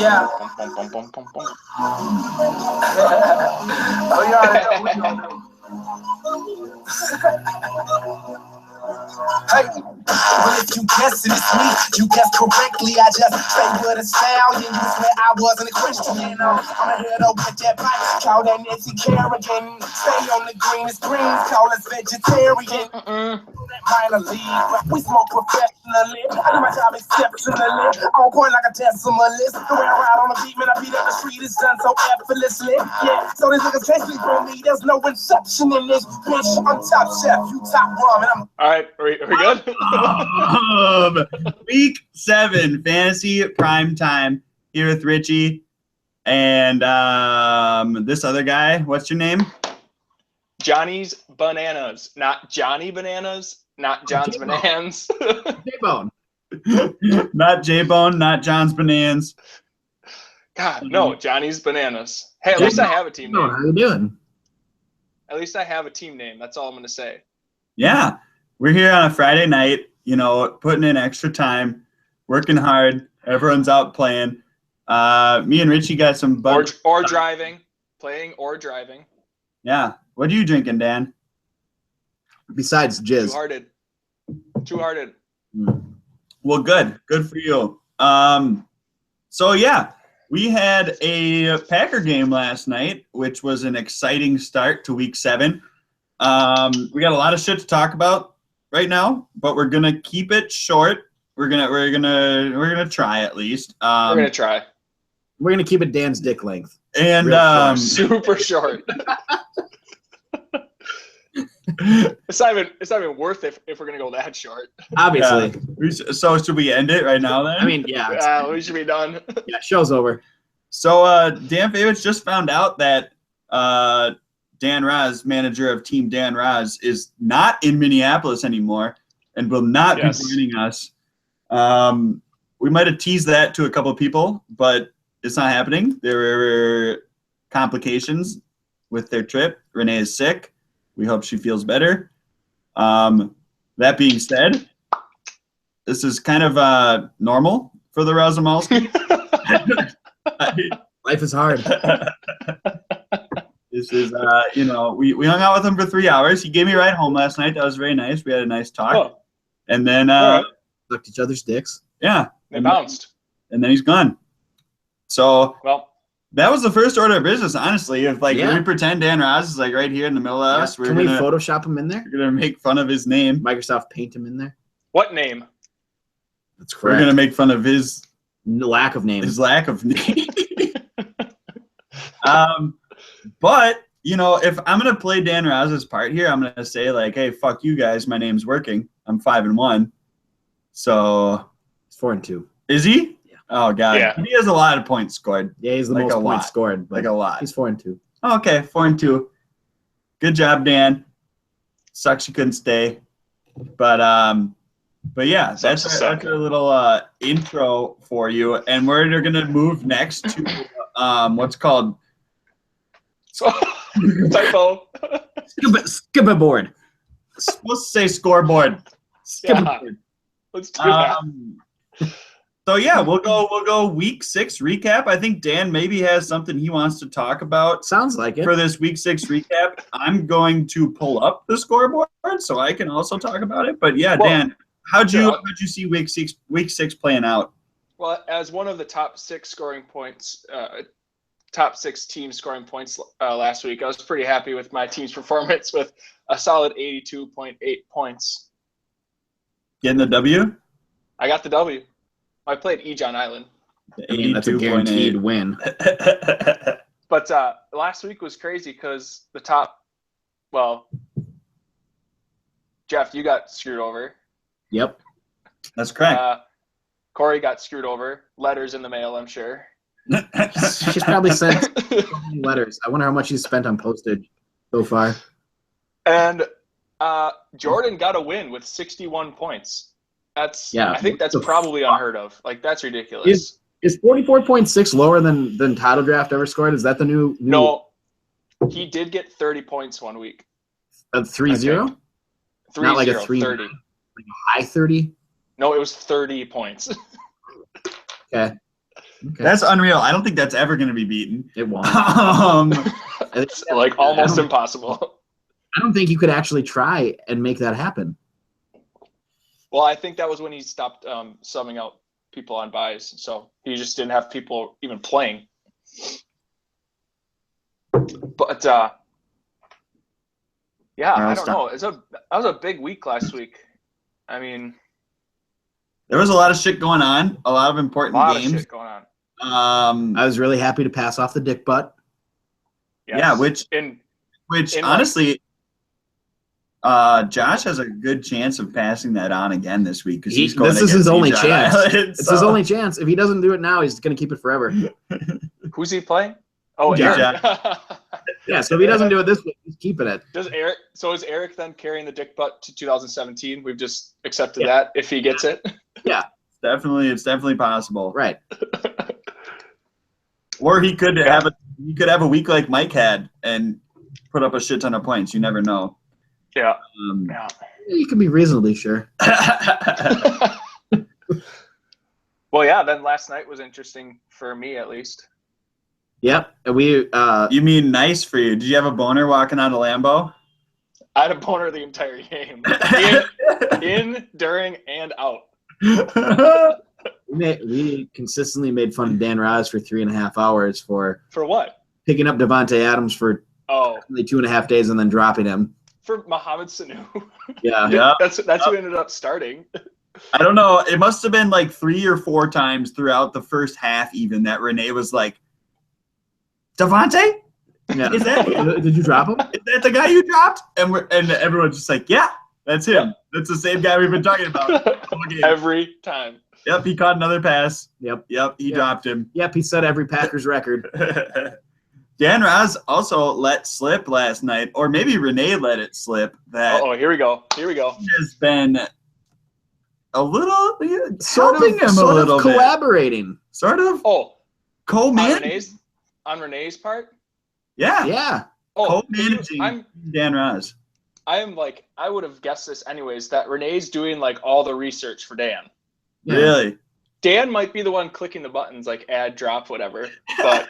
Yeah. Oh, you already know. We know. Hey, well, if you guess it, it's me. You guessed correctly. I just say with a stallion. You swear I wasn't a Christian. I'm ahead over with that bike. Call that Nancy Kerrigan. Stay on the greenest greens. Call us vegetarian. Minor league, we smoke professionally. I do my job exceptionally. On point like a decimalist. The way I ride on the beat, man, I beat up the street is done so effortlessly. Yeah, so these niggas can't sleep on me. There's no inception in this bitch. I'm top chef, you top ramen. All right, are we good? Week 7 fantasy prime time here with Richie and this other guy. What's your name? Johnny's Bananas, not Johnny Bananas, not John's Bananas. J-Bone. Not J-Bone, not John's Bananas. God, no, Johnny's Bananas. Hey, at least I have a team name. How you doing? At least I have a team name. That's all I'm going to say. Yeah, we're here on a Friday night, putting in extra time, working hard. Everyone's out playing. Me and Richie got some or driving, playing or driving. Yeah. What are you drinking, Dan? Besides jizz. Two-hearted. Well, good. Good for you. So, yeah, we had a Packer game last night, which was an exciting start to Week 7. We got a lot of shit to talk about right now, but we're gonna keep it short. We're gonna try at least. We're gonna try. We're gonna keep it Dan's dick length. And super short. It's not even worth it if we're gonna go that short. Obviously. Yeah. So should we end it right now then? I mean, yeah. We should be done. Yeah, show's over. So Dan Favich just found out that Dan Raz, manager of Team Dan Raz, is not in Minneapolis anymore and will not be joining us. We might have teased that to a couple of people, but it's not happening. There were complications with their trip. Renee is sick. We hope she feels better. That being said, this is kind of normal for the Razumowski. Life is hard. This is, we hung out with him for 3 hours. He gave me a ride home last night. That was very nice. We had a nice talk. Oh. And then sucked each other's dicks. Yeah. They bounced. And then he's gone. So that was the first order of business, honestly. If we pretend Dan Raz is right here in the middle of us, Can we Photoshop him in there? We're gonna make fun of his name. Microsoft Paint him in there. What name? That's correct. We're gonna make fun of his lack of name. His lack of name. But if I'm gonna play Dan Raz's part here, I'm gonna say hey, fuck you guys. My name's working. I'm 5-1. So he's 4-2. Is he? Yeah. Oh god. Yeah. He has a lot of points scored. Yeah, he's the most points scored. A lot. He's 4-2. Oh, okay, 4-2. Good job, Dan. Sucks you couldn't stay. But yeah, that's a little intro for you. And we're gonna move next to what's called typo. Skip a board. Supposed to say scoreboard. Skip a board. Let's do that. So yeah, we'll go Week 6 recap. I think Dan maybe has something he wants to talk about. Sounds like it. For this Week 6 recap. I'm going to pull up the scoreboard so I can also talk about it. But yeah, Dan, how'd you see Week 6 playing out? Well, as one of the top 6 scoring points, top 6 team scoring points last week, I was pretty happy with my team's performance with a solid 82.8 points. Getting the W? I got the W. I played Ejon Island. I mean, that's a guaranteed win. But last week was crazy because Jeff, you got screwed over. Yep. That's correct. Corey got screwed over. Letters in the mail, I'm sure. She's probably sent so many letters. I wonder how much she's spent on postage so far. And Jordan got a win with 61 points. I think that's probably unheard of. That's ridiculous. Is 44.6 lower than Title Draft ever scored? Is that the new? No, he did get 30 points one week. 3-0? Not like a 3. 30. Like a high 30? No, it was 30 points. Okay. Okay. That's unreal. I don't think that's ever going to be beaten. It won't. It's like almost impossible. I don't think you could actually try and make that happen. Well, I think that was when he stopped subbing out people on buys, so he just didn't have people even playing. But yeah, I don't know. That was a big week last week. I mean, there was a lot of shit going on, a lot of important games. Of shit going on. I was really happy to pass off the dick butt. Yes. Yeah, which honestly, Josh has a good chance of passing that on again this week because he's going. This is his only chance. It's his only chance. If he doesn't do it now, he's going to keep it forever. Who's he playing? Oh, Jack. Eric. Yeah, so if he doesn't do it this week, he's keeping it. Is Eric then carrying the dick butt to 2017? We've just accepted that if he gets it. Yeah, it's definitely possible. Right. Or he could have a week like Mike had and put up a shit ton of points. You never know. Yeah. You can be reasonably sure. Well, yeah. Then last night was interesting for me, at least. Yep. We. You mean nice for you? Did you have a boner walking out of Lambeau? I had a boner the entire game, in, during, and out. We consistently made fun of Dan Raz for 3.5 hours for what? Picking up Devontae Adams for only 2.5 days and then dropping him. For Mohamed Sanu. Yeah. That's who ended up starting. I don't know. It must have been like 3 or 4 times throughout the first half even that Renee was like, Devontae? Yeah. Did you drop him? Is that the guy you dropped? And everyone's just like, yeah, that's him. Yeah. That's the same guy we've been talking about every time. Yep, he caught another pass. Yep, he dropped him. Yep, he set every Packers record. Dan Raz also let slip last night, or maybe Renee let it slip. That here we go. He has been a little sort of collaborating. Sort of. Co-managing. On Renee's part? Yeah. Co-managing Dan Raz. I would have guessed this anyways, that Renee's doing like all the research for Dan. Yeah. Really? Dan might be the one clicking the buttons like add, drop, whatever. But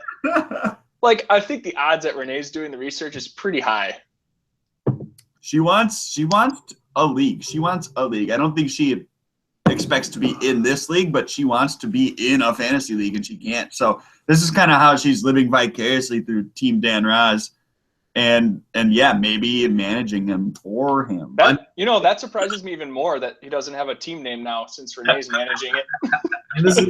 like I think the odds that Renee's doing the research is pretty high. She wants a league. She wants a league. I don't think she expects to be in this league, but she wants to be in a fantasy league and she can't. So this is kind of how she's living vicariously through Team Dan Raz. And yeah, maybe managing him for him. That surprises me even more that he doesn't have a team name now since Renee's managing it. And this is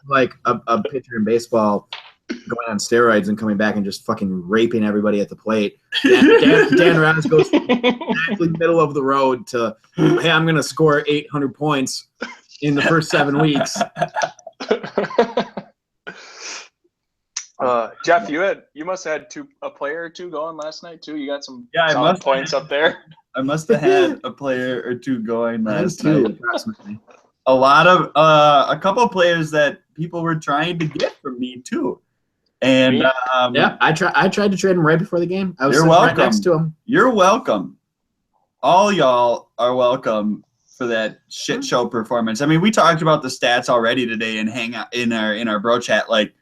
like a pitcher in baseball going on steroids and coming back and just fucking raping everybody at the plate. Dan Raz goes exactly middle of the road to, hey, I'm going to score 800 points in the first 7 weeks. Jeff, you must have had a player or two going last night too. You got some solid points up there. I must have had a player or two going last night. Approximately. A couple of players that people were trying to get from me too. And I tried to trade him right before the game. I was right next to him. You're welcome. All y'all are welcome for that shit show performance. I mean, we talked about the stats already today and hang out in our bro chat. Like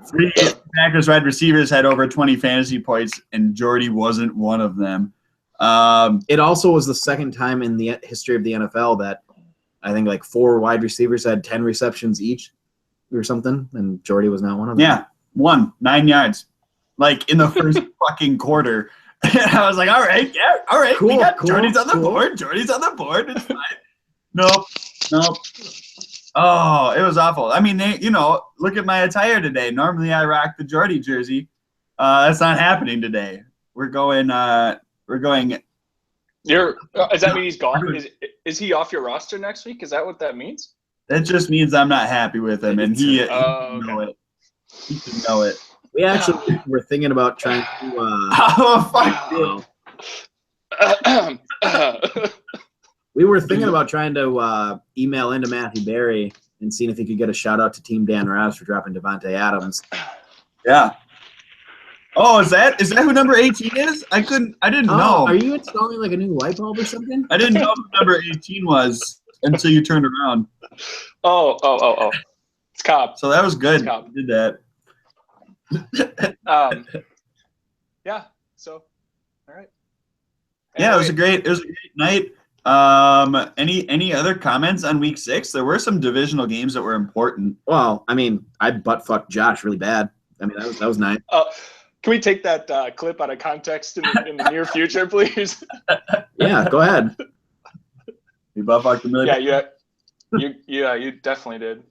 3 Packers wide receivers had over 20 fantasy points, and Jordy wasn't one of them. It also was the second time in the history of the NFL that I think like 4 wide receivers had 10 receptions each or something, and Jordy was not one of them. Yeah, 9 yards, like in the first fucking quarter. And I was like, all right, cool, we got Jordy's on the board. Jordy's on the board. It's fine. Nope. Oh, it was awful. I mean, look at my attire today. Normally I rock the Jordy jersey. That's not happening today. We're going. Does that mean he's gone? Is he off your roster next week? Is that what that means? That just means I'm not happy with him, and he can know it. He can know it. We actually were thinking about trying to. We were thinking about trying to email into Matthew Berry and seeing if he could get a shout out to Team Dan Raz for dropping Devontae Adams. Yeah. Oh, is that who number 18 is? I didn't know. Are you installing like a new light bulb or something? I didn't know who number 18 was until you turned around. Oh. It's Cobb. So that was good. Cobb. Did that. Yeah. So, all right. Yeah, it was a great night. Any other comments on week 6? There were some divisional games that were important. Well, I mean, I butt fucked Josh really bad. I mean, that was nice. Can we take that clip out of context in the near future, please? Yeah, go ahead. You butt fucked him really bad? You definitely did.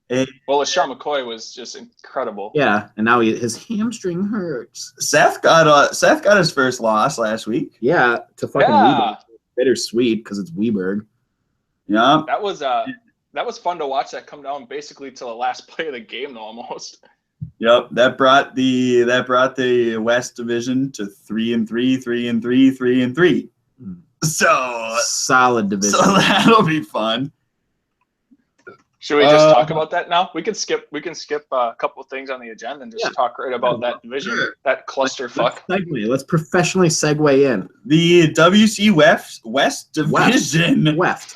Hey. Well, LaShawn McCoy was just incredible. Yeah, and now his hamstring hurts. Seth got his first loss last week. Yeah, to fucking Weeberg. Bittersweet because it's Weeberg. Yeah. That was fun to watch that come down basically to the last play of the game though, almost. Yep, that brought the West Division to 3-3, 3-3, 3-3. So solid division. So that'll be fun. Should we just talk about that now? We can skip a couple of things on the agenda and just talk right about that division, that clusterfuck. Let's professionally segue in. The WC West Division. West.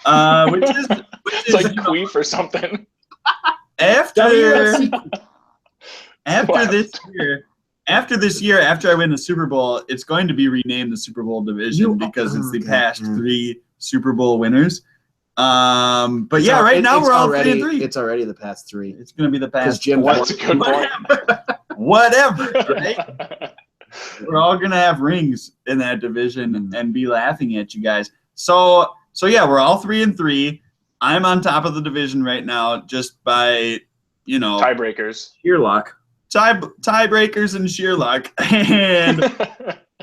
Which is it's like queef or something. After this year, after I win the Super Bowl, it's going to be renamed the Super Bowl Division because it's the past 3 Super Bowl winners. But yeah, right now we're all 3-3. It's already the past 3. It's going to be the past. Jim, that's a good point. Whatever, right? We're all going to have rings in that division and be laughing at you guys. So yeah, we're all 3-3. I'm on top of the division right now just by, tiebreakers. Sheer luck. Tiebreakers and sheer luck.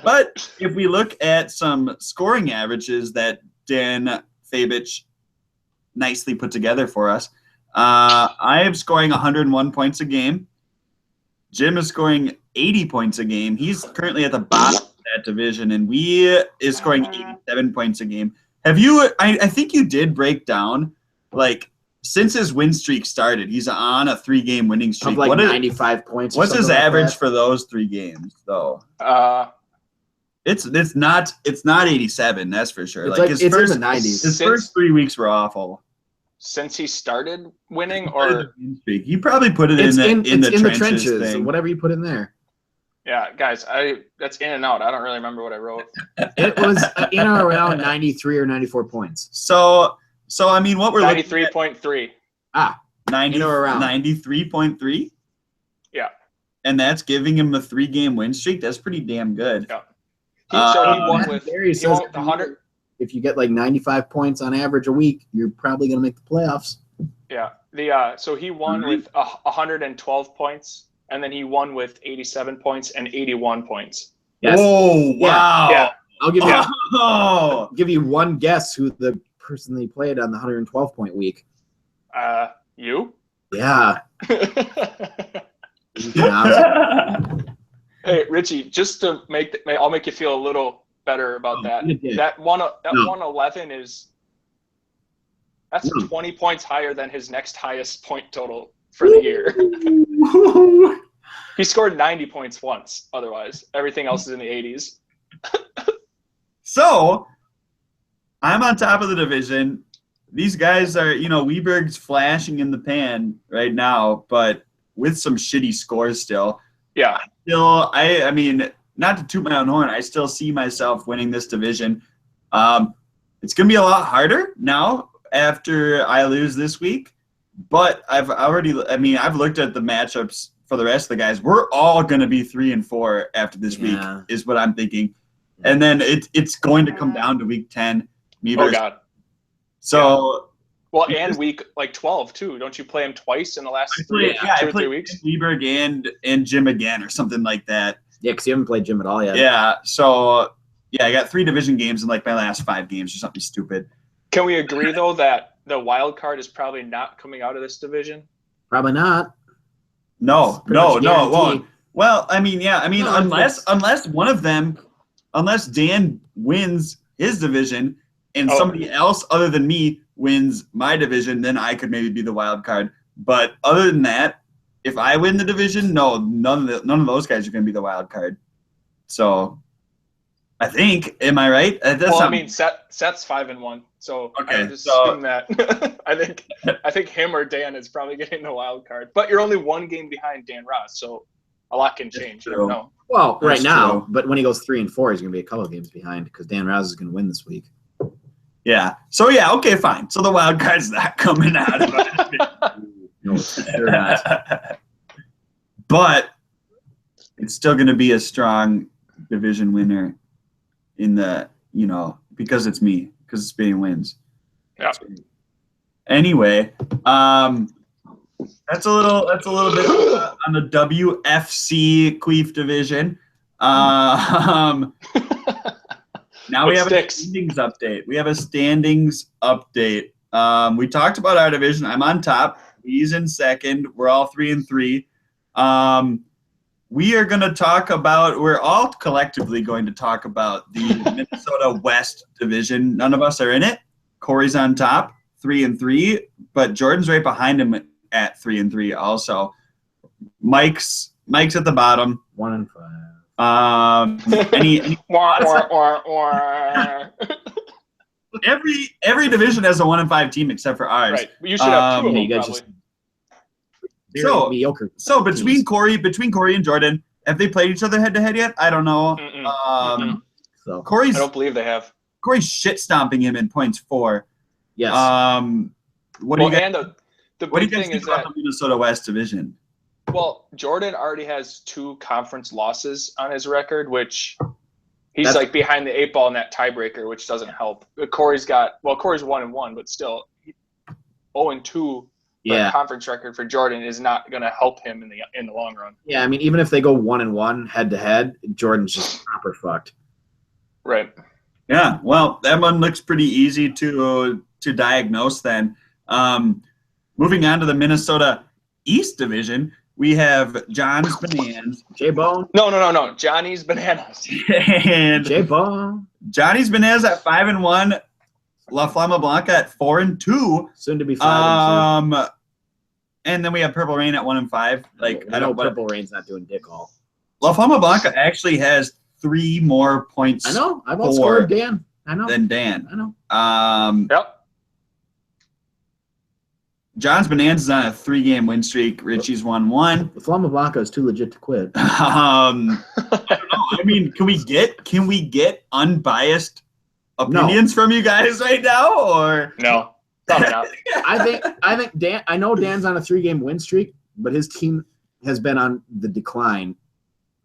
But if we look at some scoring averages that Dan Fabich nicely put together for us, I am scoring 101 points a game. Jim is scoring 80 points a game. He's currently at the bottom of that division, and we is scoring 87 points a game. Have you? I think you did break down, like, since his win streak started, he's on a 3-game winning streak. Of 95 points. What's his average for those 3 games, though? It's not 87. That's for sure. It's in the 90s. His first 3 weeks were awful. Since he started winning, or he probably put it in the trenches thing. Whatever you put in there. Yeah, guys, that's in and out. I don't really remember what I wrote. It was in or around 93 or 94 points. So I mean, what we're 93.3. 93.3. Yeah, and that's giving him a 3-game win streak. That's pretty damn good. Yeah. So he won with 100. If you get like 95 points on average a week, you're probably going to make the playoffs. Yeah. So he won with 112 points, and then he won with 87 points and 81 points. Yes. Oh, wow. Yeah. I'll give you one guess who the person they played on the 112-point week. You? Yeah. Hey, Richie, just to I'll make you feel a little better about that. That 111 that's 20 points higher than his next highest point total for the year. He scored 90 points once. Otherwise, everything else is in the 80s. So, I'm on top of the division. These guys are, Weberg's flashing in the pan right now, but with some shitty scores still. Yeah. I mean, not to toot my own horn, I still see myself winning this division. It's going to be a lot harder now after I lose this week, but I've looked at the matchups for the rest of the guys. We're all going to be 3-4 after this week is what I'm thinking. And then it's going to come down to week 10. Oh, God. So... Well, and week 12 too. Don't you play him twice in the last 2 or 3 weeks? Weberg and Jim again, or something like that. Yeah, because you haven't played Jim at all yet. Yeah. So I got 3 division games in my last 5 games or something stupid. Can we agree though that the wild card is probably not coming out of this division? Probably not. No, it won't. Well, unless one of them, unless Dan wins his division and somebody else other than me wins my division, then I could maybe be the wild card. But other than that, if I win the division, no, none of those guys are going to be the wild card. So, I think, am I right? Seth's 5-1. So Okay, I would assume that I think him or Dan is probably getting the wild card. But you're only one game behind Dan Ross, so a lot can change. You never know. Well, right That's now, true. but when he goes 3-4, he's going to be a couple of games behind because Dan Rouse is going to win this week. Yeah. So yeah, okay, fine. So the wild card's not coming out of it. No, it's for sure not. But it's still going to be a strong division winner in the, because it's me, because Spain wins. Yeah. Anyway, that's a little bit on the WFC Queef division. Now we have a standings update. We talked about our division. I'm on top. He's in second. We're all 3-3. We're all collectively going to talk about the Minnesota West division. None of us are in it. Corey's on top, 3-3, but Jordan's right behind him at 3-3 also. Mike's at the bottom. 1-5. Any every division has a 1-5 team except for ours. Right. You should have two of them, you guys probably. Very mediocre. So between Corey and Jordan, have they played each other head to head yet? I don't know. So I don't believe they have. Corey's shit stomping him in points 4. yes. What do you guys? And the What do you big guys thing think is about that the Minnesota West division? well, Jordan already has 2 conference losses on his record, which he's That's- like behind the 8 ball in that tiebreaker, which doesn't help. Corey's 1-1, but still 0-2. Yeah. Conference record for Jordan is not going to help him in the long run. Yeah, I mean, even if they go 1-1 head to head, Jordan's just proper fucked. Right. Yeah, well, that one looks pretty easy to diagnose then. Moving on to the Minnesota East Division, we have John's Bananas. J-Bone. No. Johnny's Bananas. And J-Bone. Johnny's Bananas at 5-1. La Flama Blanca at 4-2. Soon to be 5-2. And then we have Purple Rain at 1-5. I know Purple Rain's not doing dick all. La Flama Blanca actually has 3 more points. I know. I've outscored Dan. I know. Than Dan. I know. Yep. John's Bananas is on a 3-game win streak. Richie's 1-1. The Flama Blanca is too legit to quit. I don't know. I mean, can we get unbiased opinions from you guys right now, or No. Probably not. I think Dan. I know Dan's on a 3-game win streak, but his team has been on the decline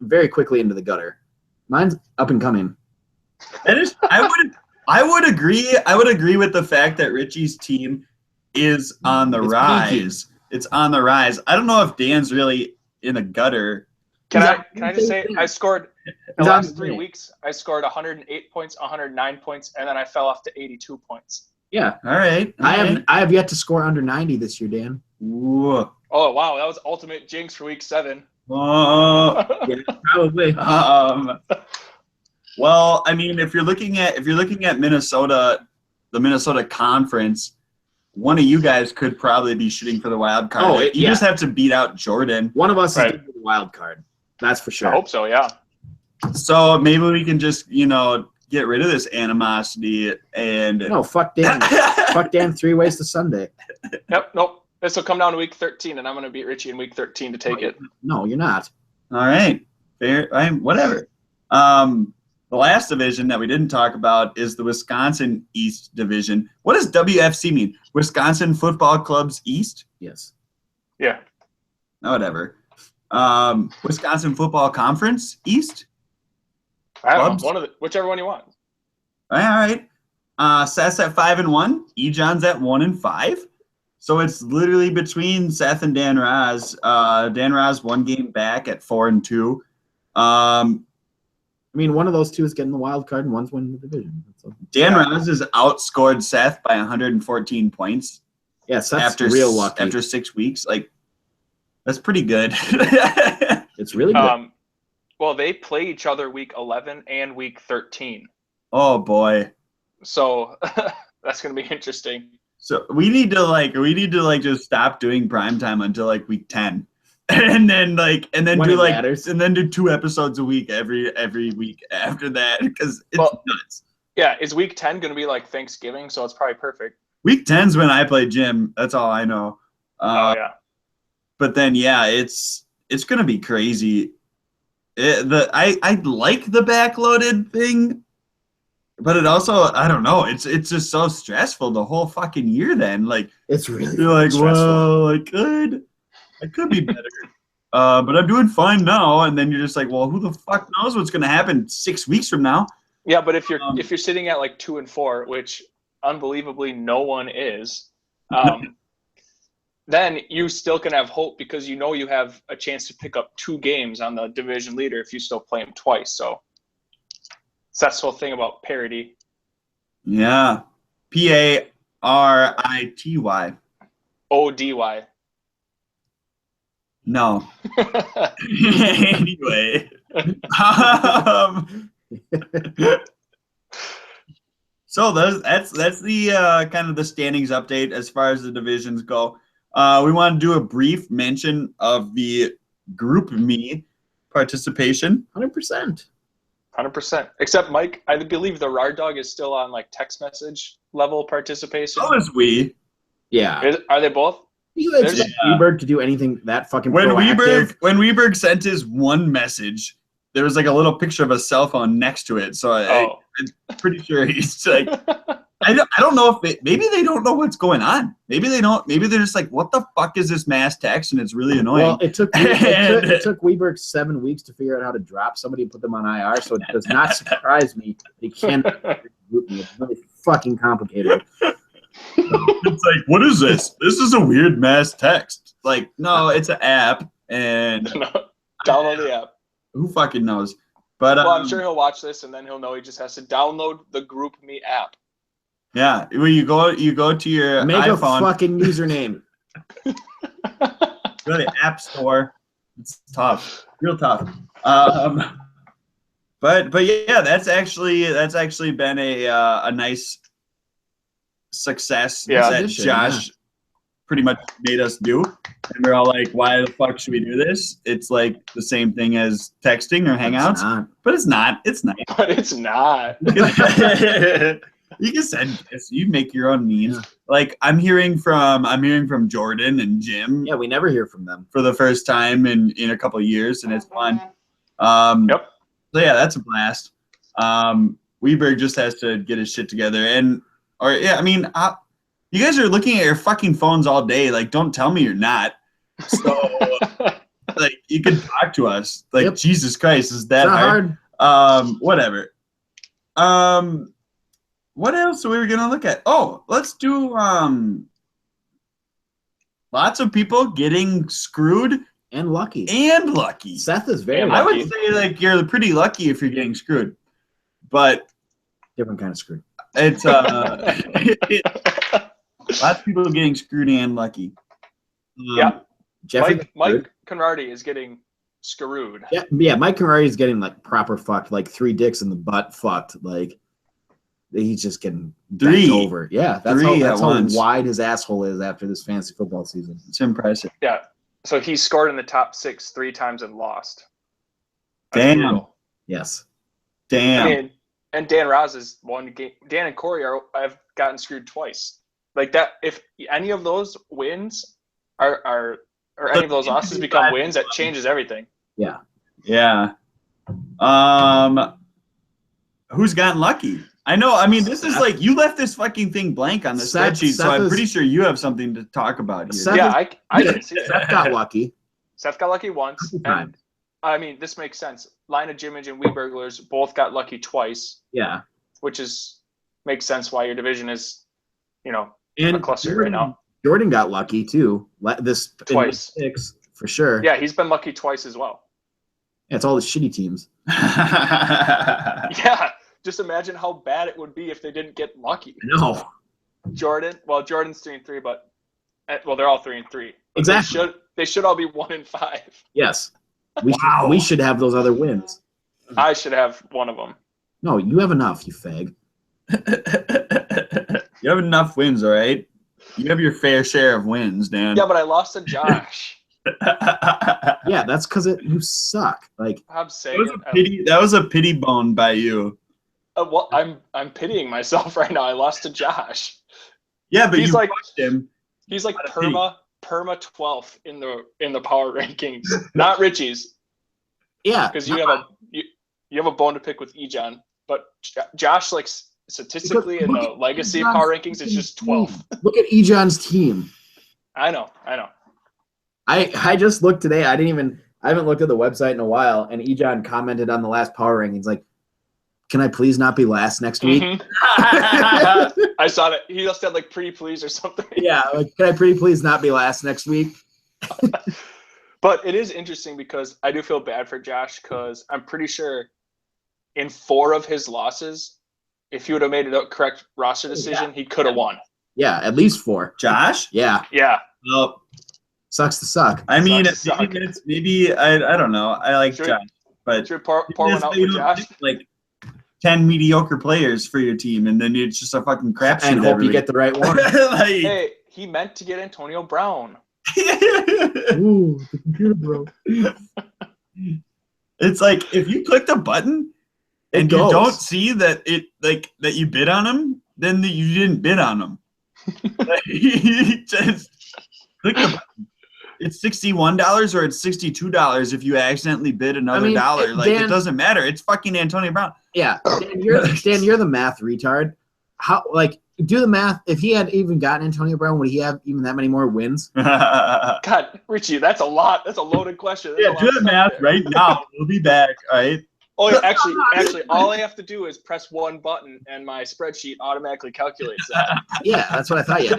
very quickly into the gutter. Mine's up and coming. That is, I would agree. I would agree with the fact that Richie's team is on the rise. It's on the rise. I don't know if Dan's really in the gutter. Can I just say I scored the last 3 weeks? I scored 108 points, 109 points, and then I fell off to 82 points. Yeah. All right. I have yet to score under 90 this year, Dan. Ooh. Oh wow, that was ultimate jinx for week 7. Yeah, probably. Well, I mean, if you're looking at Minnesota, the Minnesota Conference, one of you guys could probably be shooting for the wild card. You just have to beat out Jordan. One of us is getting the wild card. That's for sure. I hope so. Yeah. So maybe we can just get rid of this animosity and no, fuck Dan. Fuck Dan 3 ways to Sunday. Yep. Nope. This will come down to week 13, and I'm going to beat Richie in week 13 to take it. No, you're not. All right. Fair. Whatever. The last division that we didn't talk about is the Wisconsin East Division. What does WFC mean? Wisconsin Football Clubs East? Yes. Yeah. Whatever. Wisconsin Football Conference East? I don't know. Whichever one you want. All right. Seth's at 5-1. Ejon's at 1-5. So it's literally between Seth and Dan Raz. Dan Raz 1 game back at 4-2. I mean, one of those two is getting the wild card, and one's winning the division. Dan Raz has outscored Seth by 114 points. Yeah, Seth's real lucky. After 6 weeks. That's pretty good. It's really good. Well, they play each other week 11 and week 13. Oh boy. So that's going to be interesting. So we need to just stop doing primetime until week 10. And then do 2 episodes a week every week after that, because it's nuts. Yeah, is week 10 going to be like Thanksgiving? So it's probably perfect. Week 10's when I play gym. That's all I know. Yeah. But then, yeah, it's going to be crazy. I like the backloaded thing, but it also, I don't know. It's just so stressful the whole fucking year. Then, like, It's really you're like, stressful. well, I could be better, but I'm doing fine now. And then you're just like, well, who the fuck knows what's going to happen 6 weeks from now? Yeah, but if you're sitting at like 2-4, which unbelievably no one is, then you still can have hope because you know you have a chance to pick up 2 games on the division leader if you still play him twice. So that's the whole thing about parity. Yeah, Parity. ODY. No. Anyway. So that's the kind of the standings update as far as the divisions go. We want to do a brief mention of the Group Me participation. 100%. 100%. Except Mike, I believe the Rard Dog is still on like text message level participation. So is we. Yeah. Are they both? You expect Weberg to do anything that fucking proactive? When Weberg sent his one message, there was like a little picture of a cell phone next to it. So I'm pretty sure he's like, I don't know if maybe they don't know what's going on. Maybe they don't. Maybe they're just like, what the fuck is this mass text? And it's really annoying. Well, it took Weberg 7 weeks to figure out how to drop somebody and put them on IR. So it does not surprise me they can't group me. It's really fucking complicated. It's like, what is this? This is a weird mass text. Like, no, it's an app, and download the app. Who fucking knows? But well, I'm sure he'll watch this, and then he'll know he just has to download the Group Me app. Yeah, when you go to your make iPhone, a fucking username. Go to the App Store. It's tough, real tough. But yeah, that's actually been a nice success that Josh pretty much made us do. And we're all like, why the fuck should we do this? It's like the same thing as texting or Hangouts. But it's not. It's nice. But it's not. You can send this. You make your own memes. Yeah. Like I'm hearing from Jordan and Jim. Yeah, we never hear from them for the first time in a couple of years, and it's fun. Yep. So yeah, that's a blast. Weberg just has to get his shit together, I mean, you guys are looking at your fucking phones all day. Like, don't tell me you're not. So, like, you can talk to us. Like, Jesus Christ, is that hard? Whatever. What else are we gonna look at? Oh, let's do lots of people getting screwed and lucky. Seth is very lucky. I would say like you're pretty lucky if you're getting screwed, but different kind of screwed. It's lots of people getting screwed and lucky. Yeah, Mike Conradi is getting screwed. Yeah, Mike Conradi is getting like proper fucked, like 3 dicks in the butt fucked. Like he's just getting 3 over. Yeah, that's how wide his asshole is after this fantasy football season. It's impressive. Yeah, so he scored in the top 6 3 times and lost. That's Damn. Brutal. Yes. Damn. I mean, and Dan Raz is one game. Dan and Corey have gotten screwed twice. Like that, if any of those wins or any of those losses become wins, that changes everything. Yeah. Yeah. Who's gotten lucky? I know. I mean, this is like you left this fucking thing blank on the spreadsheet, so I'm pretty sure you have something to talk about here. I didn't see it. Seth got lucky. Seth got lucky once, and I mean, this makes sense. Line of Jimmage and Weberglers both got lucky twice. Yeah. Which makes sense why your division is, and a cluster right now. Jordan got lucky too. Twice. 6 for sure. Yeah, he's been lucky twice as well. Yeah, it's all the shitty teams. Yeah. Just imagine how bad it would be if they didn't get lucky. No. Jordan's 3-3, but they're all 3-3. Exactly. They should all be 1-5. Yes. We should have those other wins. I should have one of them. No, you have enough, you fag. You have enough wins, all right? You have your fair share of wins, Dan. Yeah, but I lost to Josh. Yeah, that's because you suck. Like I'm saying that was a pity bone by you. Well, I'm pitying myself right now. I lost to Josh. Yeah, but He's you like- watched him. He's like perma 12th in the power rankings, not Richie's, Yeah, because you have a bone to pick with Ejon. But Josh, like statistically in the legacy Ejon's power rankings, is just 12th. Look at Ejon's team. I know. I just looked today. I haven't looked at the website in a while, and Ejon commented on the last power rankings like, "Can I please not be last next week?" Mhm. I saw that. He just had like pretty please or something. Yeah, like, can I pretty please not be last next week? But it is interesting because I do feel bad for Josh because I'm pretty sure in 4 of his losses, if he would have made a correct roster decision, he could have won. Yeah, at least 4. Josh? Yeah, Yeah. Well, sucks to suck. I mean, Sucks to suck. maybe I don't know. I like Should we- Josh, but Should we pour one out you for don't Josh? pick, like 10 mediocre players for your team, and then it's just a fucking crapshoot. And hope you get the right one. like, Hey, he meant to get Antonio Brown. Ooh, the computer broke. It's like if you clicked a button and you goes. don't see that it that you bid on them, then you didn't bid on them. Just click the button. It's $61 or it's $62 if you accidentally bid another dollar. Like Dan, it doesn't matter. It's fucking Antonio Brown. Yeah, Dan, you're the math retard. How do the math? If he had even gotten Antonio Brown, would he have even that many more wins? God, Richie, that's a lot. That's a loaded question. There's a lot do of the stuff math there. right now. We'll be back. All right. Oh, yeah, actually, all I have to do is press one button, and my spreadsheet automatically calculates that. Yeah, that's what I thought. Yeah,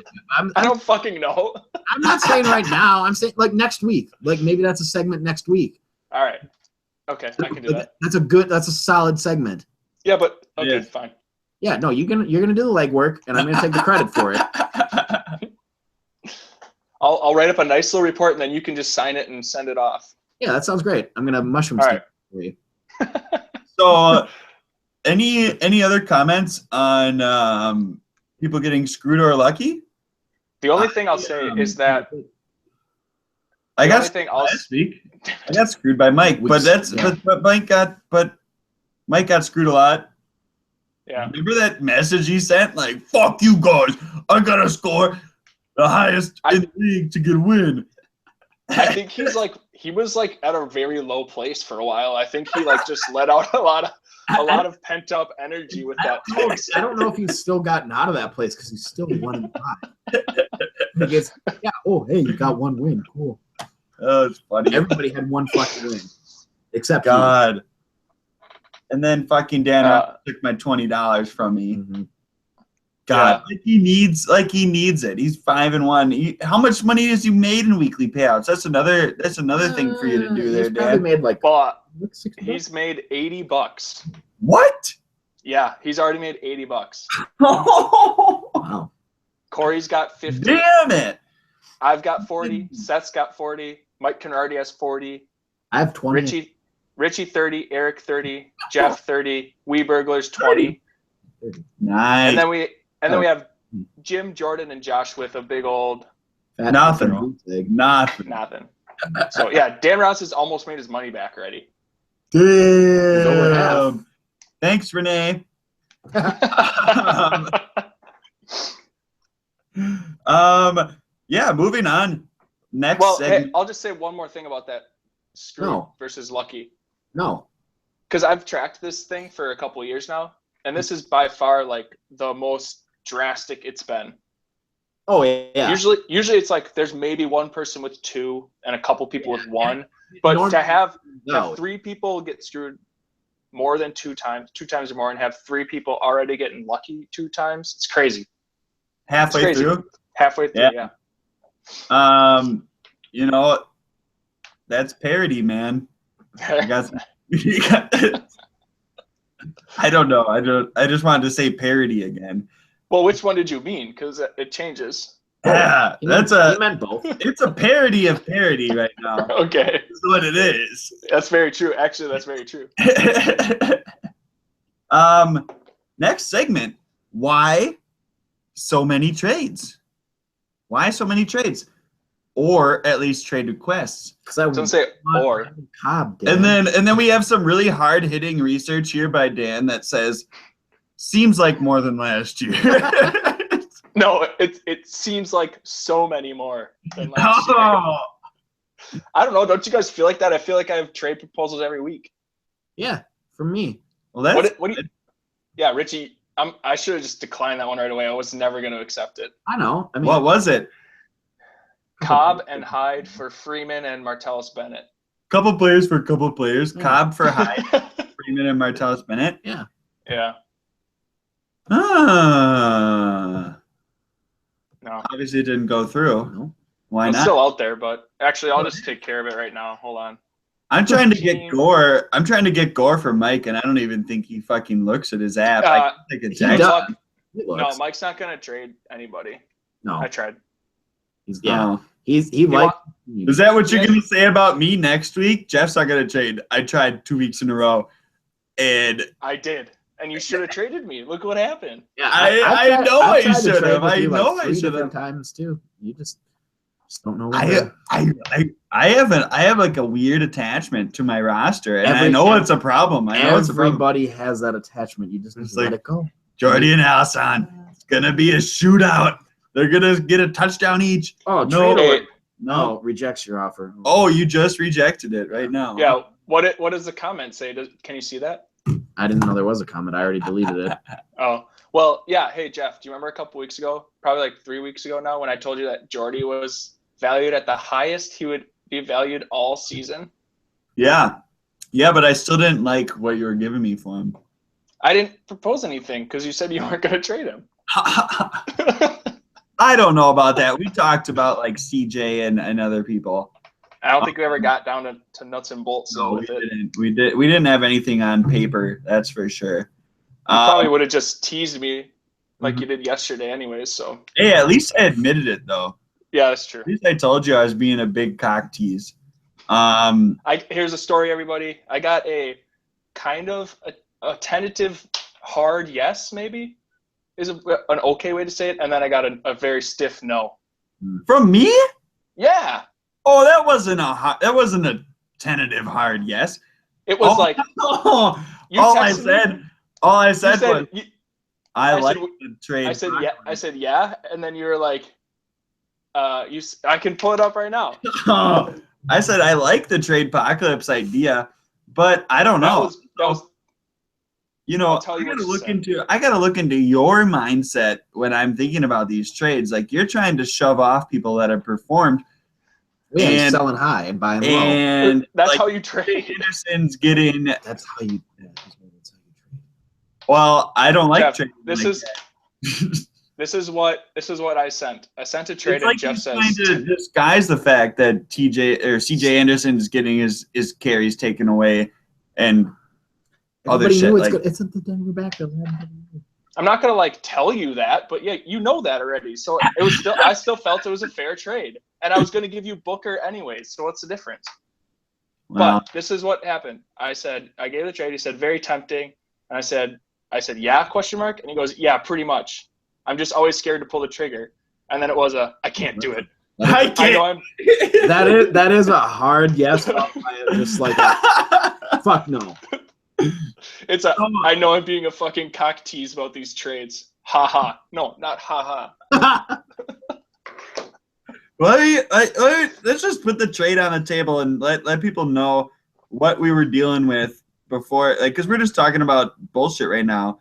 I don't fucking know. I'm not saying right now. I'm saying like next week. Like maybe that's a segment next week. All right. Okay, I can do that. That's a solid segment. Yeah, but okay, Yeah. fine. Yeah, no, you're gonna do the legwork, and I'm gonna take the credit for it. I'll write up a nice little report, and then you can just sign it and send it off. Yeah, that sounds great. I'm gonna mushroom All stick right. for you. So, any other comments on people getting screwed or lucky? The only thing I'll say is that I The got only thing I'll- last week. I got screwed by Mike, but Mike got screwed a lot. yeah. Remember that message he sent? Like, fuck you guys. I gotta score the highest in the league to get a win. I think he was like at a very low place for a while. I think he like just let out a lot of pent up energy with that text. I don't know if he's still gotten out of that place because he's still 1-5. Yeah. Oh, hey, you got one win. Cool. Oh, it's funny. Everybody had one fucking win, except God. And then fucking Dan took my $20 from me. Mhm. God, he needs it. He's 5-1. How much money has he made in weekly payouts? That's another thing for you to do there, He's probably Dan. made like But $60. he's made $80. What? Yeah, he's already made $80. Wow. Corey's got 50. Damn it. I've got 40. Seth's got 40. Mike Canardi has 40. I have 20. Richie 30. Eric 30. Jeff 30. We Burglars 20. Nice. And then we have Jim, Jordan, and Josh with a big old Nothing. Nothing. nothing. So yeah, Dan Rouse has almost made his money back already. Damn. Thanks, Renee. Yeah, moving on. Next Well, hey, segment. I'll just say one more thing about that screw versus lucky. No. Because I've tracked this thing for a couple of years now, and this is by far like the most drastic it's been. Oh yeah. Usually it's like there's maybe one person with 2 and a couple people with 1, but Normally, to have no. 3 people get screwed more than 2 times or more, and have 3 people already getting lucky 2 times, it's crazy. Halfway crazy. through. Halfway through, yeah. You know, that's parody, man. I don't know. I just wanted to say parody again. Well, which one did you mean? Because it changes. Yeah, He that's meant both. it's a parody of parody right now. Okay, That's what it is. that's very true. Actually, that's very true. Next segment. Why so many trades? Why so many trades? Or at least trade requests. Because I Don't say or. Cobb, Dan. And then we have some really hard hitting research here by Dan that says seems like more than last year. No, it seems like so many more than last year. I don't know. Don't you guys feel like that? I feel like I have trade proposals every week. Yeah, from me. Well, that's What do you? Yeah, Richie. I should have just declined that one right away. I was never going to accept it. I know. I mean, what was it? Cobb and Hyde for Freeman and Martellus Bennett. Couple players for a couple players. Yeah. Cobb for Hyde, Freeman and Martellus Bennett. Yeah. Yeah. Ah. No. Obviously, it didn't go through. No. Why It's not? still out there, but actually, I'll just take care of it right now. Hold on. I'm trying to get Gore. I'm trying to get Gore for Mike, and I don't even think he fucking looks at his app. I think it's he actually. does. No, Mike's not going to trade anybody. No. I tried. Oh. He likes. Is that what you're going to say about me next week? Jeff's not going to trade. I tried 2 weeks in a row, and I did. And you should have traded me. Look what happened. Yeah, I know I tried to should trade have. with I you know like I 3 should different have. times too. You just don't know. I have like a weird attachment to my roster, and I know it's a problem. I know it's a problem. Everybody has that attachment. You just need to let it go. Jordy and Alson, it's gonna be a shootout. They're gonna get a touchdown each. Oh, no, trade away. no, Rejects your offer. Oh, you just rejected it right now. Yeah. What does the comment say? Can you see that? I didn't know there was a comment. I already deleted it. Oh, well, yeah. Hey, Jeff, do you remember a couple weeks ago, probably like 3 weeks ago now, when I told you that Jordy was valued at the highest he would be valued all season? Yeah, but I still didn't like what you were giving me for him. I didn't propose anything because you said you weren't going to trade him. I don't know about that. We talked about like CJ and other people. I don't think we ever got down to nuts and bolts. No, with it. we didn't have anything on paper. That's for sure. You probably would have just teased me like you did yesterday anyways. So hey, at least I admitted it though. Yeah, that's true. At least I told you I was being a big cock tease. Here's a story, everybody. I got a kind of a tentative hard yes, maybe is an okay way to say it, and then I got a very stiff no. From me? Yeah. Oh, that wasn't a tentative hard yes. It was like all I said was I like the trade. I said yeah. I said yeah, and then you were like, I can pull it up right now. I said I like the trade apocalypse idea, but I don't know. That was you know, I gotta look into your mindset when I'm thinking about these trades. Like you're trying to shove off people that have performed. Yeah, he's selling high and buying low. And that's like, how you trade. Anderson's getting. That's how you trade. Well, I don't like Jeff, trading. This is what I sent. I sent a trade, and Jeff says trying to disguise the fact that CJ Anderson is getting his carries taken away and other shit. It's at the Denver backfield. I'm not gonna tell you that, but yeah, you know that already. So it was still, I still felt it was a fair trade, and I was gonna give you Booker anyways. So what's the difference? Well, but this is what happened. I gave the trade. He said very tempting, and I said yeah ? And he goes, yeah, pretty much. I'm just always scared to pull the trigger, and then it was I can't do it. I can't. That is a hard yes. Just like fuck no. It's I know I'm being a fucking cock tease about these trades. Ha ha. No, not ha ha. Well, let's just put the trade on the table and let people know what we were dealing with before, because we're just talking about bullshit right now.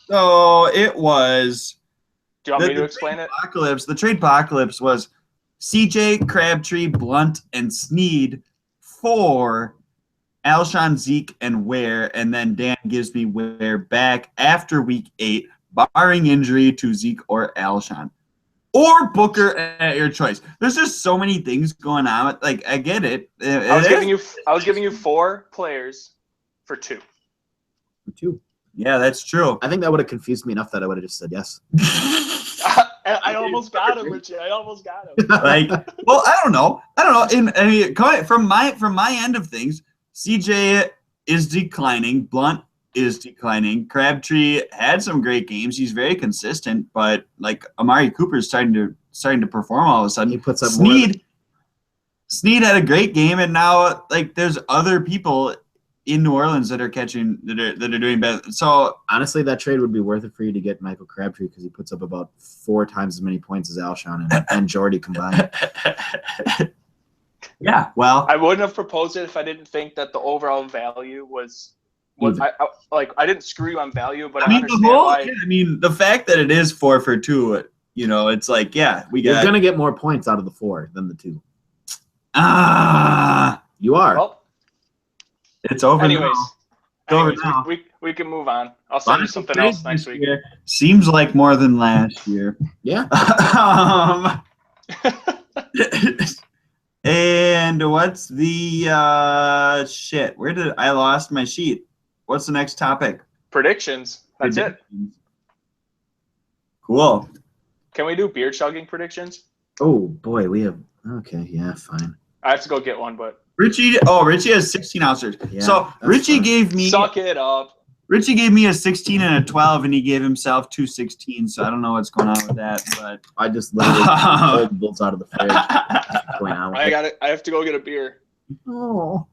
So it was. Do you want me to explain it? The trade apocalypse was CJ, Crabtree, Blunt, and Sneed for Alshon, Zeke, and Ware, and then Dan gives me Ware back after week 8, barring injury to Zeke or Alshon. Or Booker at your choice. There's just so many things going on. I get it. I was giving you 4 players for 2. For 2. Yeah, that's true. I think that would have confused me enough that I would have just said yes. I almost got him, Richie. I almost got him. Well, I don't know. From my end of things, CJ is declining. Blunt is declining. Crabtree had some great games. He's very consistent, but Amari Cooper is starting to perform all of a sudden. He puts up Sneed had a great game, and now there's other people in New Orleans that are doing better. So honestly, that trade would be worth it for you to get Michael Crabtree because he puts up about 4 times as many points as Alshon and Jordy combined. Yeah, well, I wouldn't have proposed it if I didn't think that the overall value was I didn't screw you on value, but I understand why. I mean, the fact that it is 4 for 2, it's like, yeah, You're gonna get more points out of the 4 than the 2. You are. Well, it's over. Anyways, now. We can move on. I'll send you something else next week. Seems like more than last year. Yeah. And what's the shit? Where did I lost my sheet? What's the next topic? Predictions. That's it. Cool. Can we do beer chugging predictions? Oh boy, we have. Okay, yeah, fine. I have to go get one, but Richie has 16 ounces. Yeah, so Richie gave me suck it up. Richie gave me a 16 and a 12, and he gave himself 2 16. So I don't know what's going on with that, but I just literally pulled bulls out of the fridge. What's going on with I have to go get a beer. Oh.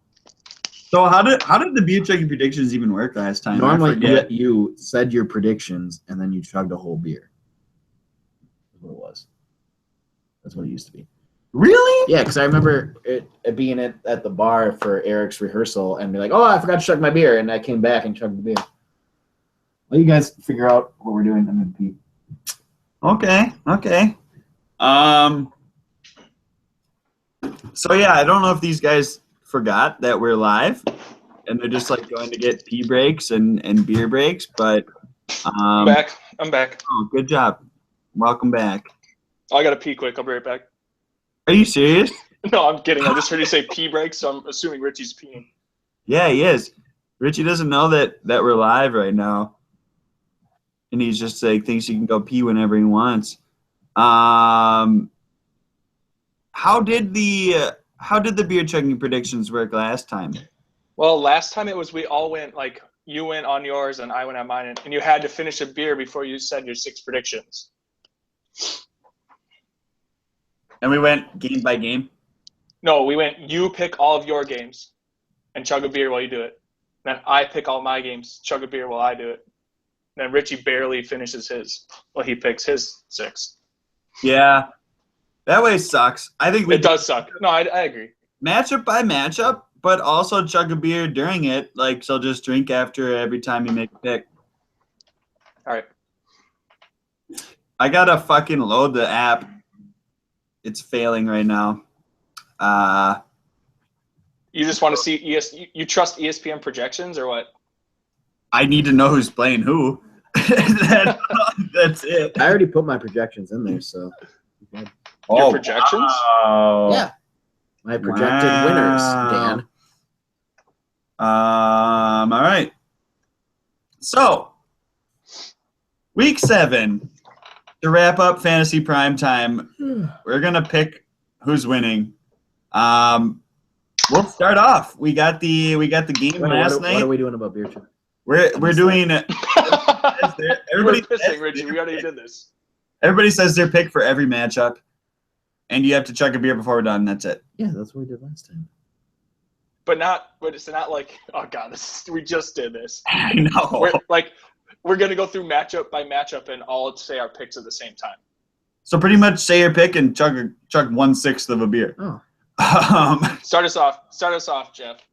So how did the beer chugging predictions even work last time? Normally, you said your predictions and then you chugged a whole beer. That's what it was. That's what it used to be. Really? Yeah, because I remember it being at the bar for Eric's rehearsal and be like, oh, I forgot to chug my beer. And I came back and chugged the beer. Well, you guys figure out what we're doing. I'm going to pee. Okay. So, yeah, I don't know if these guys forgot that we're live and they're just like going to get pee breaks and beer breaks. But I'm back. Oh, good job. Welcome back. I got to pee quick. I'll be right back. Are you serious? No, I'm kidding. I just heard you say pee break, so I'm assuming Richie's peeing. Yeah, he is. Richie doesn't know that we're live right now. And he's just like thinks he can go pee whenever he wants. How did the beer chugging predictions work last time? Well, last time it was we all went like you went on yours and I went on mine, and you had to finish a beer before you said your 6 predictions. And we went game by game? No, we went you pick all of your games and chug a beer while you do it. Then I pick all my games, chug a beer while I do it. Then Richie barely finishes his. Well, he picks his 6. Yeah. That way sucks. I think it does suck. No, I agree. Matchup by matchup, but also chug a beer during it. Like, so just drink after every time you make a pick. All right. I gotta fucking load the app. It's failing right now. You just want to see you trust ESPN projections or what? I need to know who's playing who. That's it. I already put my projections in there, so. Your projections? Wow. Yeah. My projected winners, Dan. All right. So, week 7. To wrap up fantasy primetime, we're gonna pick who's winning. We'll start off. We got the game last night. What are we doing about beer chugging? We're doing. Everybody pissing, Richie. We already did this. Everybody says their pick for every matchup, and you have to chug a beer before we're done. That's it. Yeah, that's what we did last time. But it's not like, oh god, we just did this. I know. We're gonna go through matchup by matchup and all say our picks at the same time. So pretty much say your pick and chug 1/6 of a beer. Oh. Start us off, Jeff.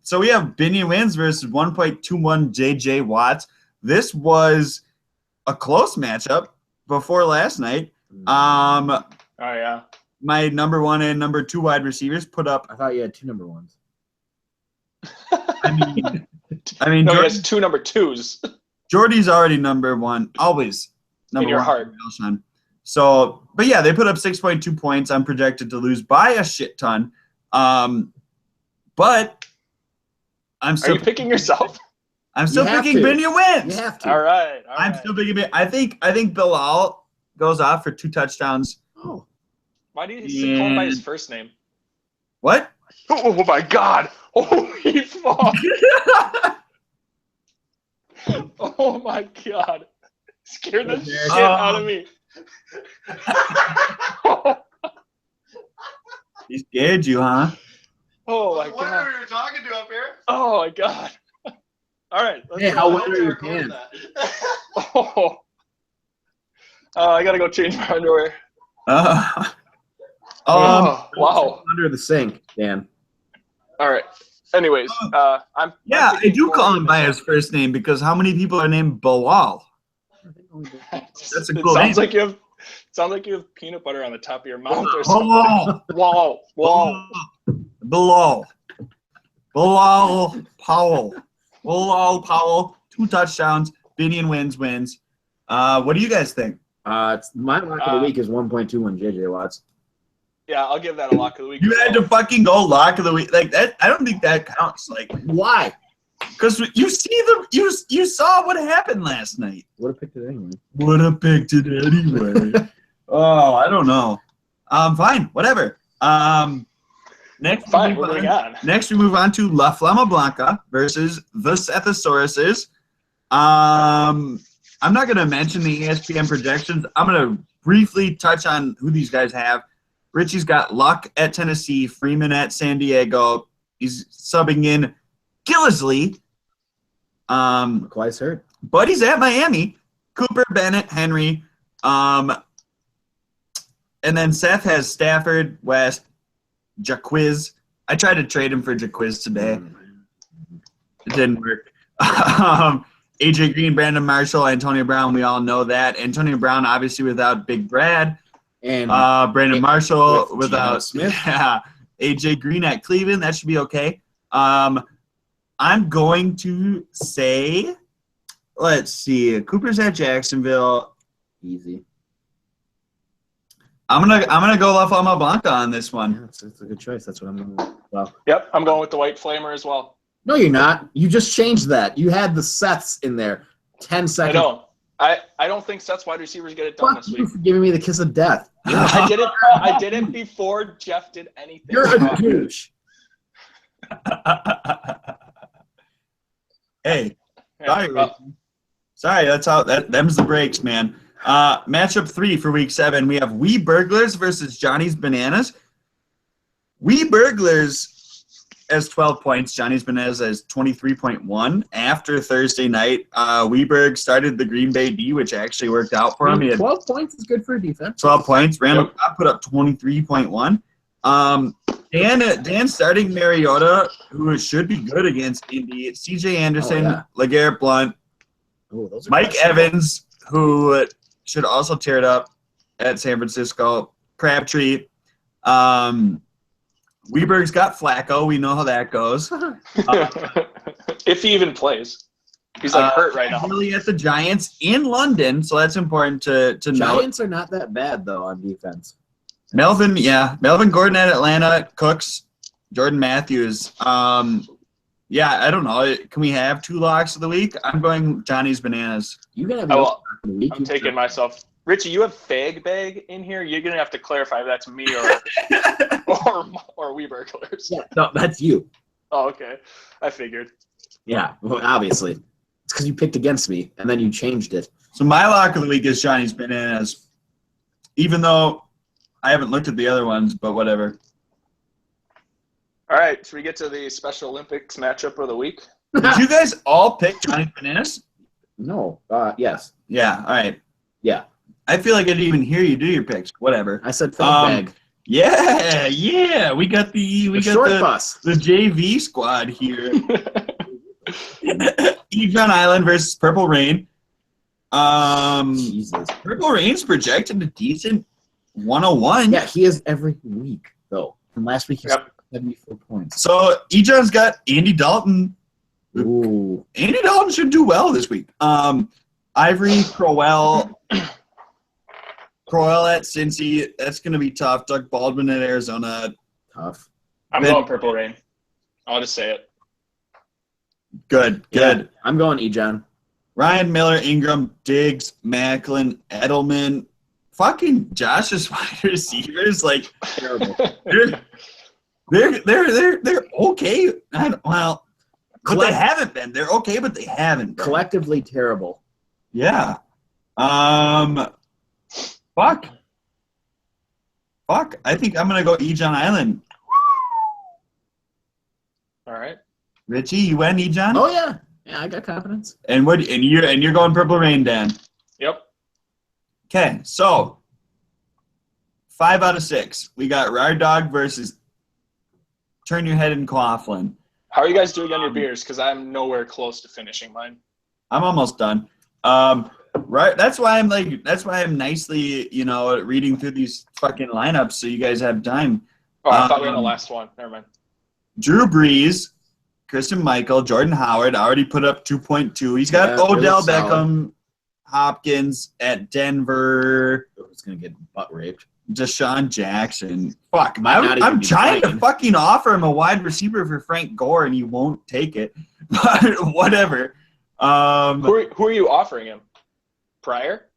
So we have Binny wins versus 1.21 JJ Watts. This was a close matchup before last night. Oh yeah. My number 1 and number 2 wide receivers put up. I thought you had 2 number 1s. I mean, no, he has 2 number 2s. Jordy's already number 1, always number 1 in your heart. So, but yeah, they put up 6.2 points. I'm projected to lose by a shit ton. But I'm still. Are you picking yourself? I'm still picking Binny wins. You have to. All right. I'm still picking Binny. I think Bilal goes off for 2 touchdowns. Oh. Why do you call him by his first name? What? Oh my God! Holy fuck! Oh my God! Scared the shit out of me. He scared you, huh? Oh my God! What are you talking to up here? Oh my god. All right. Hey, how well are your pants? Oh. I gotta go change my underwear. Wow. Under the sink, Dan. All right. Anyways, I'm I picking do call him by Florida. his first name because how many people are named Bilal? That's a cool name. Sounds like you have peanut butter on the top of your mouth or something. Bilal. Whoa. Bilal Powell. Bilal Powell. 2 touchdowns. Binion wins. What do you guys think? It's my lock of the week is 1.21 JJ Watts. Yeah, I'll give that a lock of the week. You had to fucking go lock of the week like that. I don't think that counts. Like, why? Because you see you saw what happened last night. Would have picked it anyway. Oh, I don't know. Fine, whatever. Next, Fine, we're moving on. Next, we move on to La Flama Blanca versus the Sethosauruses. I'm not going to mention the ESPN projections. I'm going to briefly touch on who these guys have. Richie's got Luck at Tennessee, Freeman at San Diego. He's subbing in Gillisley. McCoy's hurt. Buddy's at Miami. Cooper, Bennett, Henry. And then Seth has Stafford, West, Jaquiz. I tried to trade him for Jaquiz today. It didn't work. AJ Green, Brandon Marshall, Antonio Brown. We all know that. Antonio Brown, obviously, without Big Brad. And Brandon Marshall without Smith. Yeah, AJ Green at Cleveland. That should be okay. I'm going to say, let's see, Cooper's at Jacksonville. Easy. I'm gonna go La Flama Blanca on this one. Yeah, it's a good choice. That's what I'm going with. Well, Yep, I'm going with the White Flamer as well. no, you're not. You just changed that. You had the Seths in there. 10 seconds. I know. I don't think Seth's wide receivers get it done Fuck this you week. for giving me the kiss of death. I did it before Jeff did anything. You're a douche. Hey, sorry, well, sorry. That's how them's the breaks, man. Matchup 3 for week 7. We have Wee Burglars versus Johnny's Bananas. Wee Burglars has 12 points. Johnny's Bananas has 23.1. After Thursday night, Weeberg started the Green Bay D, which actually worked out for him. He had 12 points is good for a defense. 12 points. Randall put up 23.1. Dan starting Mariota, who should be good against Indy. CJ Anderson, LeGarrette Blount, Mike Evans, who should also tear it up at San Francisco. Crabtree. Weeberg's got Flacco. We know how that goes. if he even plays. He's hurt right now. Really at the Giants in London, so that's important to note. Giants are not that bad, though, on defense. Melvin Gordon at Atlanta, Cooks, Jordan Matthews. I don't know. Can we have 2 locks of the week? I'm going Johnny's Bananas. You can have I'm taking myself. Richie, you have Fag Bag in here. You're gonna have to clarify if that's me or Weeberglers. Yeah, no, that's you. Oh, okay. I figured. Yeah, well, obviously. It's because you picked against me, and then you changed it. So my lock of the week is Johnny's Bananas, even though I haven't looked at the other ones, but whatever. All right, should we get to the Special Olympics matchup of the week? Did you guys all pick Johnny's Bananas? No. Yes. Yeah, all right. Yeah. I feel like I didn't even hear you do your picks. Whatever. I said bag. Yeah. We got the short bus. The JV squad here. Ejon Island versus Purple Rain. Jesus. Purple Rain's projected a decent 101. Yeah, he is every week, though. From last week, he's 74 points. So Ejon's got Andy Dalton. Ooh. Andy Dalton should do well this week. Ivory, Crowell at Cincy. That's going to be tough. Doug Baldwin at Arizona. Tough. I'm going Purple Rain. I'll just say it. Good. Yeah, I'm going Ejon. Ryan Miller, Ingram, Diggs, Macklin, Edelman. Fucking Josh's wide receivers, like Terrible. they're okay. But they haven't been. They're okay, but they haven't been. Collectively terrible. Yeah. Fuck. I think I'm gonna go Ejon Island. All right. Richie, you win, John? Oh yeah, yeah, I got confidence. And you're going Purple Rain, Dan. Yep. Okay, so 5 out of 6. We got Rard Dog versus Turn Your Head in Coughlin. How are you guys doing on your beers? Because I'm nowhere close to finishing mine. I'm almost done. Right. That's why I'm nicely, reading through these fucking lineups so you guys have time. Oh, I thought we were on the last one. Never mind. Drew Brees, Christian Michael, Jordan Howard already put up 2.2. He's got Odell Beckham, Hopkins at Denver. It's gonna get butt raped. Deshaun Jackson. Fuck, I'm trying to fucking offer him a wide receiver for Frank Gore, and he won't take it. But whatever. Who are you offering him? Pryor?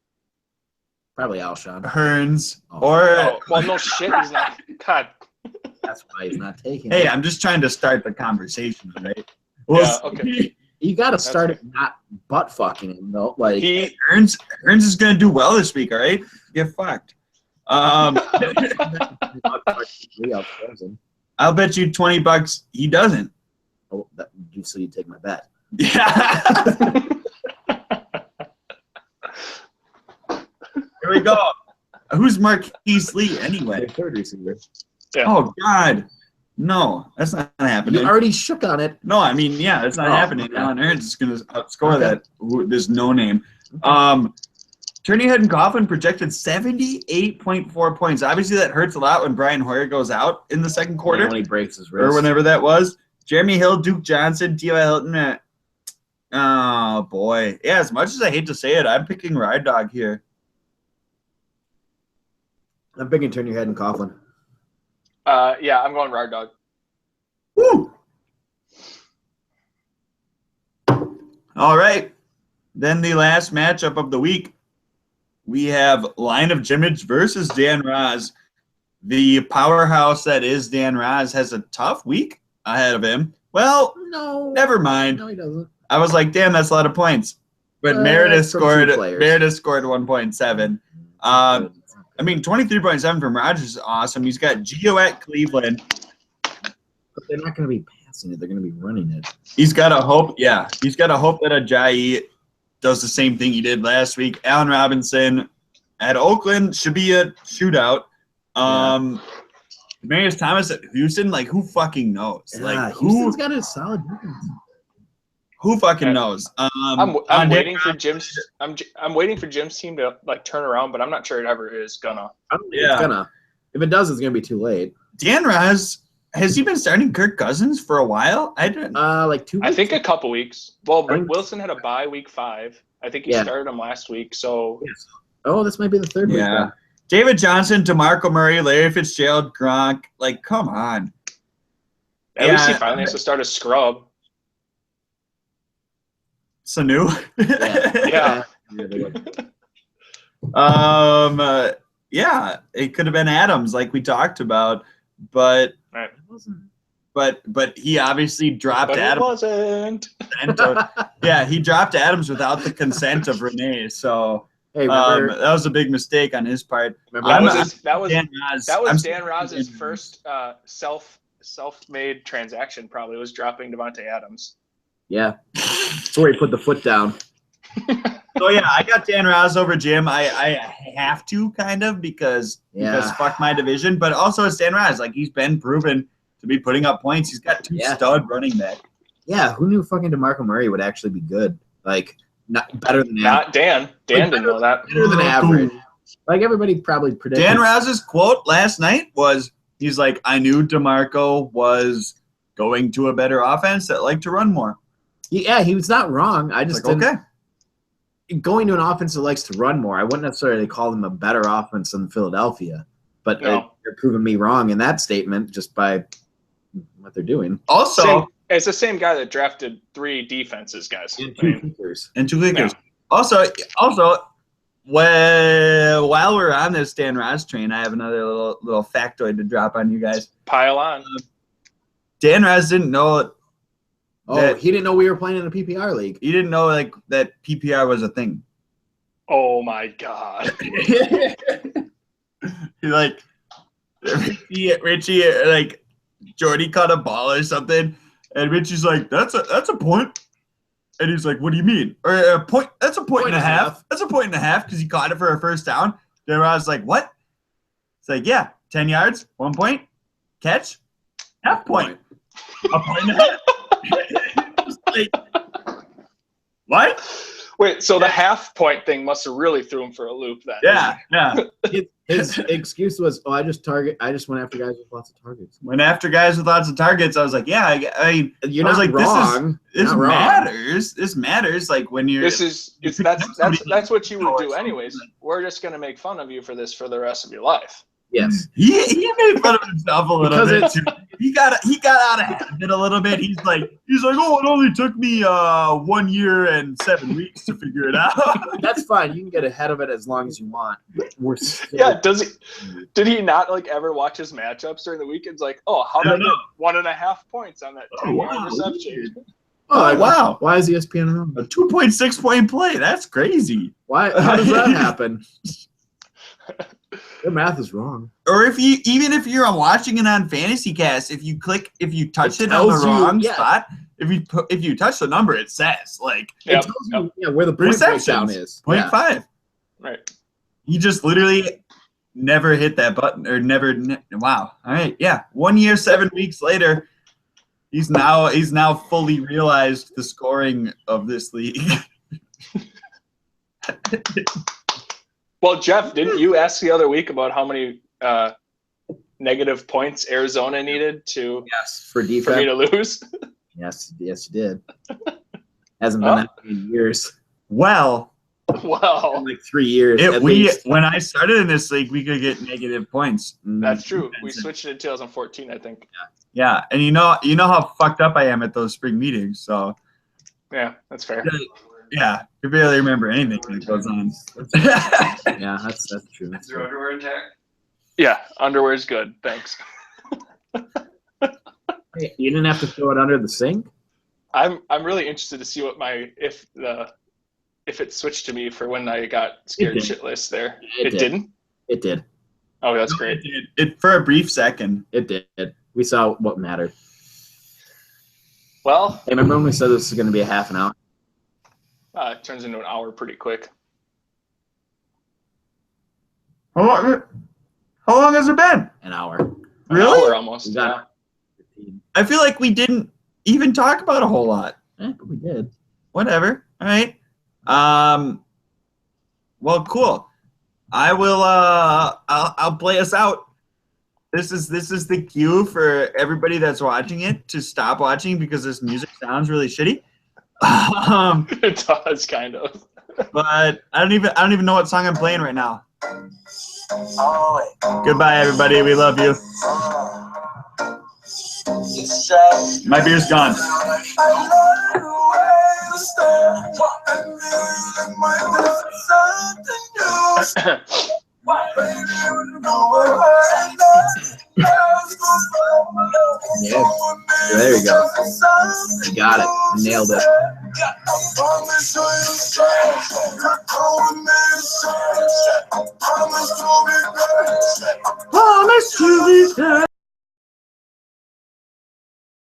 Probably Alshon. Hearns. Well, no shit, he's not. God. That's why he's not taking Hey, it. I'm just trying to start the conversation, right? Yeah, okay. You got to start it not butt fucking him, though. Like, Hearns is going to do well this week, all right? Get fucked. I'll bet you $20 he doesn't. Oh, so you take my bet. Yeah. Here we go. Who's Marquise Lee anyway? Third receiver. Yeah. Oh God, no, that's not happening. You already shook on it. No, I mean, yeah, that's not happening. Okay. Alan Hearns is going to outscore that. There's no name. Turn Your Head and Coughlin projected 78.4 points. Obviously, that hurts a lot when Brian Hoyer goes out in the second quarter. When he breaks his wrist. Or whenever that was. Jeremy Hill, Duke Johnson, T.Y. Hilton. Oh, boy. Yeah, as much as I hate to say it, I'm picking Ride Dog here. I'm picking Turn Your Head and Coughlin. Yeah, I'm going Rard Dog. Woo! All right. Then the last matchup of the week. We have Line of Jimmage versus Dan Raz. The powerhouse that is Dan Raz has a tough week ahead of him. Well, no, never mind. No, he doesn't. I was like, damn, that's a lot of points. But Meredith scored 1.7. I mean, 23.7 from Rogers is awesome. He's got Gio at Cleveland. But they're not going to be passing it. They're going to be running it. He's got to hope, He's got to hope that Ajayi does the same thing he did last week. Allen Robinson at Oakland should be a shootout. Demarius Thomas at Houston, like, who fucking knows? Yeah, like, Houston's got a solid defense. Who fucking knows? I'm waiting for Jim's. I'm waiting for Jim's team to like turn around, but I'm not sure it ever is gonna. It's gonna. If it does, it's gonna be too late. Dan Raz, has he been starting Kirk Cousins for a while? Like 2 weeks. I think a couple weeks. Well, Wilson had a bye week 5. I think he started him last week. So. Yes. Oh, this might be the third week. Yeah. David Johnson, DeMarco Murray, Larry Fitzgerald, Gronk. Like, come on. At least he finally has to start a scrub. Sanu. Yeah. Yeah, it could have been Adams, like we talked about, but right. But he obviously dropped Adams. It wasn't. Yeah, he dropped Adams without the consent of Renee. So hey, that was a big mistake on his part. That was Dan Raz's Raz's first self-made transaction. Probably was dropping Devontae Adams. Yeah, that's where he put the foot down. So yeah, I got Dan Raz over Jim. I have to kind of because fuck my division, but also it's Dan Raz. Like, he's been proven to be putting up points. He's got 2 stud running back. Yeah, who knew fucking DeMarco Murray would actually be good? Like, not better than not average. Dan. Dan didn't know that. Better than average. Like, everybody probably predicted. Dan Raz's quote last night was, he's like, I knew DeMarco was going to a better offense that liked to run more. Yeah, he was not wrong. I just didn't. Okay. Going to an offense that likes to run more, I wouldn't necessarily call them a better offense than Philadelphia. But you're proving me wrong in that statement just by what they're doing. Also, it's the same guy that drafted 3 defenses, guys. And 2 kickers. And 2 kickers. Yeah. Also, while we're on this Dan Raz train, I have another little factoid to drop on you guys. Pile on. Dan Raz didn't know. He didn't know we were playing in a PPR league. He didn't know that PPR was a thing. Oh my God. Richie, like Jordy caught a ball or something, And Richie's like, that's a point. And he's like, what do you mean? Or a point? That's a point and a half. That's a point and a half because he caught it for a first down. Then I was like, what? It's like, yeah, 10 yards, 1 point, catch, half point, a point and a half. Like, what? Wait, so the half point thing must have really threw him for a loop then. Yeah. His excuse was, I just went after guys with lots of targets. Went after guys with lots of targets. I was like, yeah, I mean, you're not like, wrong. This matters. This matters. Like when you're. That's what you would do anyways. We're just gonna make fun of you for this for the rest of your life. Yes. He made fun of himself a little bit too. He got out of hand a little bit. He's like, oh, it only took me 1 year and 7 weeks to figure it out. That's fine. You can get ahead of it as long as you want. Did he not like ever watch his matchups during the weekends? Like, how did I get 1.5 points on that 10-yard reception? Oh, wow. Why is ESPN wrong? A 2.6 point play. That's crazy. Why? How does that happen? Your math is wrong. Or even if you're watching it on Fantasy Cast, if you touch it on the wrong spot, if you touch the number, it says like it tells you where the point breakdown is. 0.5. Right. He just literally never hit that button or never. Wow. All right. Yeah. 1 year, 7 weeks later, he's now fully realized the scoring of this league. Well, Jeff, didn't you ask the other week about how many negative points Arizona needed for defense for me to lose? Yes, you did. Hasn't been that many years. Well, in like 3 years. When I started in this league, we could get negative points. That's true. We switched it in 2014, I think. Yeah, and you know how fucked up I am at those spring meetings. So yeah, that's fair. Yeah, you barely remember anything that goes on. Yeah, that's true. Is your underwear intact? Yeah, underwear's good. Thanks. Hey, you didn't have to throw it under the sink? I'm really interested to see what if it switched to me for when I got scared shitless there. It didn't? It did. Oh, that's great. It for a brief second. It did. We saw what mattered. Well, hey, remember when we said this was going to be a half an hour? It turns into an hour pretty quick. How long has it been? An hour. Really? An hour almost. Yeah. I feel like we didn't even talk about a whole lot. But we did. Whatever. All right. Well, cool. I will. I'll play us out. This is the cue for everybody that's watching it to stop watching because this music sounds really shitty. It does kind of. But I don't even know what song I'm playing right now. Goodbye, everybody. We love you. My beer's gone. Yeah. There you go. You got it. You nailed it.